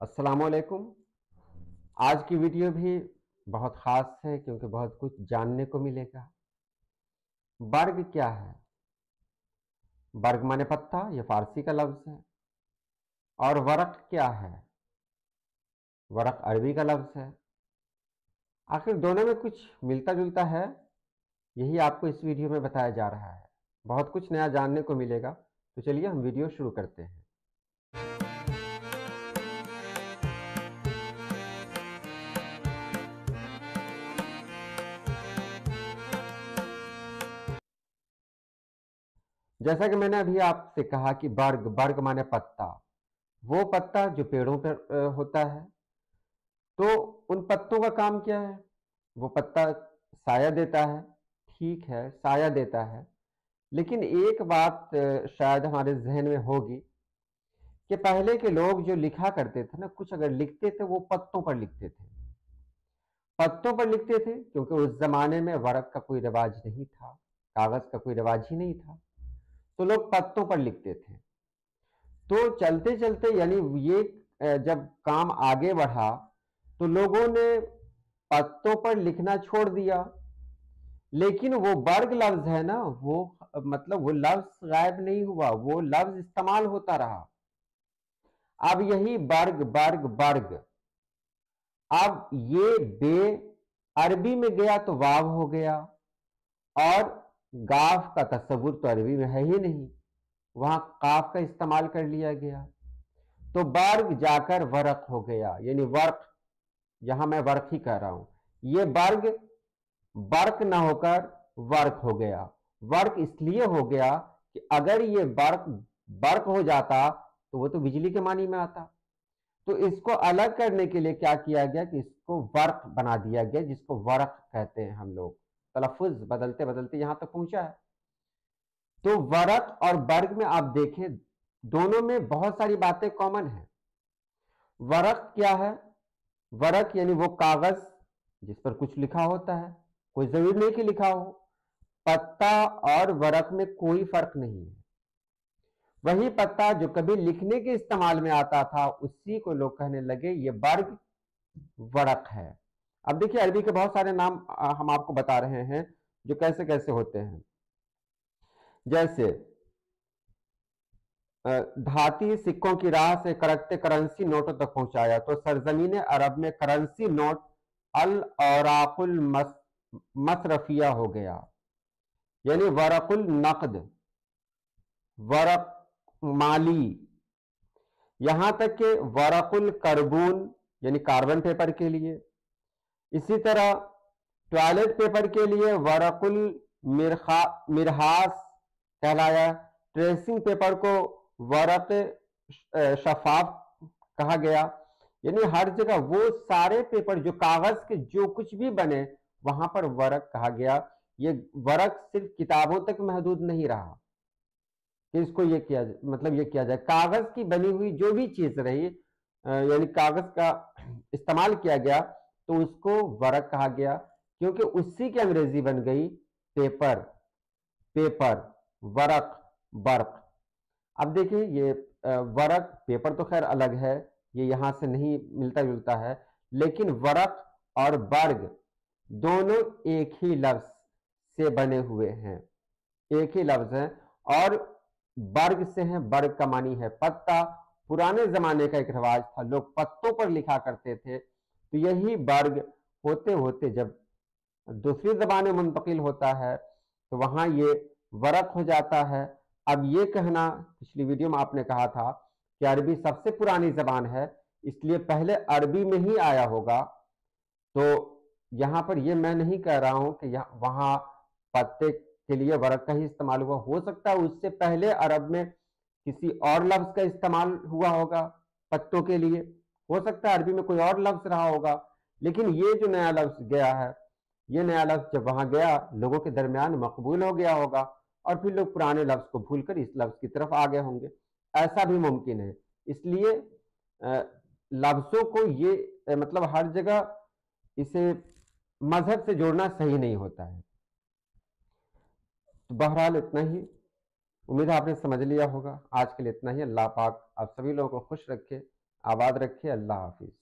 अस्सलाम वालेकुम। आज की वीडियो भी बहुत ख़ास है क्योंकि बहुत कुछ जानने को मिलेगा। बर्ग क्या है? बर्ग माने पत्ता, ये फ़ारसी का लफ्ज़ है। और वरक़ क्या है? वरक़ अरबी का लफ्ज़ है। आखिर दोनों में कुछ मिलता-जुलता है, यही आपको इस वीडियो में बताया जा रहा है। बहुत कुछ नया जानने को मिलेगा, तो चलिए हम वीडियो शुरू करते हैं। जैसा कि मैंने अभी आपसे कहा कि बर्ग बर्ग माने पत्ता, वो पत्ता जो पेड़ों पर होता है। तो उन पत्तों का काम क्या है? वो पत्ता साया देता है, ठीक है, साया देता है। लेकिन एक बात शायद हमारे ज़हन में होगी कि पहले के लोग जो लिखा करते थे ना, कुछ अगर लिखते थे वो पत्तों पर लिखते थे। पत्तों पर लिखते थे क्योंकि उस ज़माने में वर्क का कोई रिवाज नहीं था, कागज़ का कोई रिवाज ही नहीं था। तो लोग पत्तों पर लिखते थे। तो चलते-चलते यानी ये जब काम आगे बढ़ा, तो लोगों ने पत्तों पर लिखना छोड़ दिया। लेकिन वो बर्ग लफ्ज़ है ना, वो मतलब वो लफ्ज़ गायब नहीं हुआ, वो लफ्ज़ इस्तेमाल होता रहा। अब यही बर्ग, बर्ग, बर्ग, अब ये बे अरबी में गया तो वाव हो गया, और गाफ का तस्वुर तो अरबी में है ही नहीं, वहां काफ का इस्तेमाल कर लिया गया। तो बर्ग जाकर वरक हो गया, यानी वर्क, यहां मैं वर्क ही कह रहा हूं। ये बर्ग बर्क ना होकर वर्क हो गया। वर्क इसलिए हो गया कि अगर ये बर्क बर्क हो जाता तो वो तो बिजली के मानी में आता। तो इसको अलग करने के लिए क्या किया गया कि इसको वर्क बना दिया गया, जिसको वर्क कहते हैं हम लोग। तलफ़ुज़ बदलते बदलते यहां तक पहुंचा है। तो वर्क और बर्ग में आप देखें, दोनों में बहुत सारी बातें कॉमन है। वर्क क्या है? वर्क यानी वो कागज जिस पर कुछ लिखा होता है, कोई जरूरी नहीं कि लिखा हो। पत्ता और वर्क में कोई फर्क नहीं है। वही पत्ता जो कभी लिखने के इस्तेमाल में आता था, उसी को लोग कहने लगे ये बर्ग वर्क है। अब देखिए, अरबी के बहुत सारे नाम हम आपको बता रहे हैं जो कैसे कैसे होते हैं। जैसे धाती सिक्कों की राह से कड़कते करेंसी नोटों तक पहुंचाया, तो सरजमीन अरब में करेंसी नोट अल औराकुल मसरफिया हो गया, यानी वरकुल नकद, वरक माली, यहां तक कि वरकुल कार्बून यानी कार्बन पेपर के लिए। इसी तरह टॉयलेट पेपर के लिए वरकुल मिरहास कहलाया। ट्रेसिंग पेपर को वरक शफाफ कहा गया। यानी हर जगह वो सारे पेपर जो कागज के जो कुछ भी बने, वहां पर वरक कहा गया। ये वरक सिर्फ किताबों तक महदूद नहीं रहा कि इसको ये किया मतलब ये किया जाए। कागज की बनी हुई जो भी चीज रही, यानी कागज का इस्तेमाल किया गया, तो उसको वरक कहा गया, क्योंकि उसी की अंग्रेजी बन गई पेपर, पेपर, वरक, बर्क। अब देखिए, ये वरक पेपर तो खैर अलग है, ये यहां से नहीं मिलता जुलता है, लेकिन वरक और बर्ग दोनों एक ही लफ्ज से बने हुए हैं, एक ही लफ्ज है। और बर्ग से है, बर्ग का मानी है पत्ता। पुराने जमाने का एक रिवाज था, लोग पत्तों पर लिखा करते थे। तो यही बर्ग होते होते जब दूसरी जबान में मुंतकिल होता है, तो वहां ये वरक हो जाता है। अब ये कहना, पिछली वीडियो में आपने कहा था कि अरबी सबसे पुरानी जबान है, इसलिए पहले अरबी में ही आया होगा। तो यहां पर ये मैं नहीं कह रहा हूं कि वहां पत्ते के लिए वरक का ही इस्तेमाल हुआ, हो सकता है उससे पहले अरब में किसी और लफ्ज का इस्तेमाल हुआ होगा पत्तों के लिए, हो सकता है अरबी में कोई और लफ्ज रहा होगा। लेकिन ये जो नया लफ्ज गया है, ये नया लफ्ज जब वहां गया, लोगों के दरमियान मकबूल हो गया होगा, और फिर लोग पुराने लफ्ज को भूलकर इस लफ्ज की तरफ आ गए होंगे। ऐसा भी मुमकिन है। इसलिए लफ्जों को ये मतलब हर जगह इसे मजहब से जोड़ना सही नहीं होता है। तो बहरहाल इतना ही, उम्मीद है आपने समझ लिया होगा। आज के लिए इतना ही। अल्लाह पाक आप सभी लोगों को खुश रखे, آباد رکھیے، اللہ حافظ۔